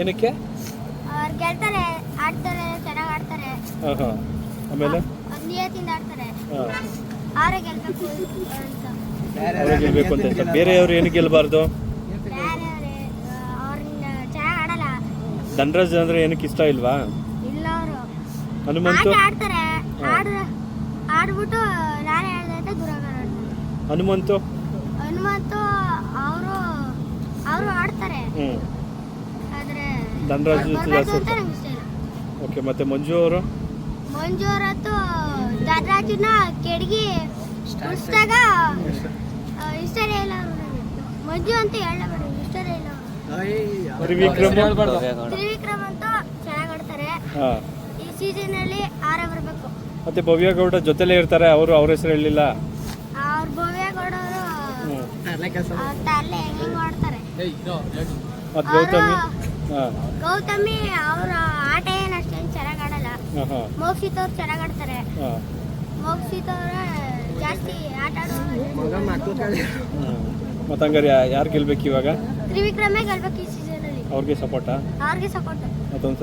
ಏನಕ್ಕೆ? ಅವ್ರು ಗೆಲ್ತಾರೆ, ಆಡ್ತಾರೆ, ಚೆನ್ನಾಗಿ ಆಡ್ತಾರೆ. ಹಾಂ ಹಾಂ. ಆಮೇಲೆ ನಿಯತ್ತಿಂದ ಆಡ್ತಾರೆ. ಹಾಂ, ಅವರೇ ಗೆಲ್ಬೇಕು ಅಂತ. ಅವರೇ ಗೆಲ್ಲಬೇಕು ಅಂತ ಇಷ್ಟ. ಬೇರೆಯವರು ಏನಕ್ಕೆ ಗೆಲ್ಲಬಾರ್ದು? ಬೇರೆಯವ್ರೆ ಅವ್ರನ್ನ ಚೆನ್ನಾಗಿ ಆಡಲ್ಲ. ಧನರಾಜ್ ಅಂದರೆ ಏನಕ್ಕೆ ಇಷ್ಟ ಇಲ್ವಾ? ಇಲ್ಲ, ಅವರು ಹನುಮಂತು ಆಡ್ತಾರೆ. ಆಡ್ಬಿಟ್ಟು ನಾನೇ ಆಡ್ದೆ ಅಂತ ದುರಾಗ ಆಡ್ತಾರೆ. ಹನುಮಂತು ಹನುಮಂತು ಅವರು ಆಡ್ತಾರೆ. ಹ್ಞೂ. ಆದ್ರೆ ಧನರಾಜ್ ಬರ್ಬಾರ್ದು ಜಾಸ್ತಿ ಅಂತ ನಂಗೆ ಇಷ್ಟ ಇಲ್ಲ. ಓಕೆ. ಮತ್ತು ಮಂಜು ಅವರು? ಮಂಜು ಅವರತ್ತು ಧನರಾಜನ ಕೆಡಗಿ ಉಳಿಸಿದಾಗ ಇಷ್ಟನೇ ಇಲ್ಲ ಅವರು. ಮಂಜು ಅಂತ ಹೇಳಬೇಡ, ಇಷ್ಟನೇ ಇಲ್ಲ ಅವರು. ತ್ರಿವಿಕ್ರಮ್ ಅಂತೂ ಚೆನ್ನಾಗಿ ಆಡ್ತಾರೆ. ಹಾಂ. ಈ ಸೀಸನ್ ಅಲ್ಲಿ ಆರೇ ಬರಬೇಕು. ಮತ್ತು ಭವ್ಯ ಗೌಡ ಜೊತೆಲೇ ಇರ್ತಾರೆ, ಅವರು ಅವ್ರ ಹೆಸರು ಹೇಳಿಲ್ಲ. ಅವ್ರ ಭವ್ಯಗೌಡವರು ಹ್ಞೂ. ಅಲ್ಲೇ ಹೆಂಗ್ ಆಡ್ತಾರೆ. ಮತ್ತು ಗೌತಮಿ? ಹಾಂ ಗೌತಮಿ ಅವರ ಆಟ ಏನು ಅಷ್ಟೇನು ಚೆನ್ನಾಗಿ ಆಡಲ್ಲ. ಹಾಂ ಹಾಂ ಮೋಕ್ಷಿತ್ ಅವ್ರು ಚೆನ್ನಾಗಿ ಆಡ್ತಾರೆ. ಹಾಂ. ಮೋಕ್ಷಿತ್ ಅವರ ಜಾಸ್ತಿ ಆಟ ಆಡೋದು. ಮತ್ತು ಹಂಗಾರೆ ಯಾರು ಗೆಲ್ಬೇಕು ಇವಾಗ? ತ್ರಿವಿಕ್ರಮೇ ಗೆಲ್ಬೇಕು ಈ ಸೀಸನ್ ಅಲ್ಲಿ. ಅವ್ರಿಗೆ ಸಪೋರ್ಟಾ? ಅವ್ರಿಗೆ ಸಪೋರ್ಟ್. ಮತ್ತೊಂದು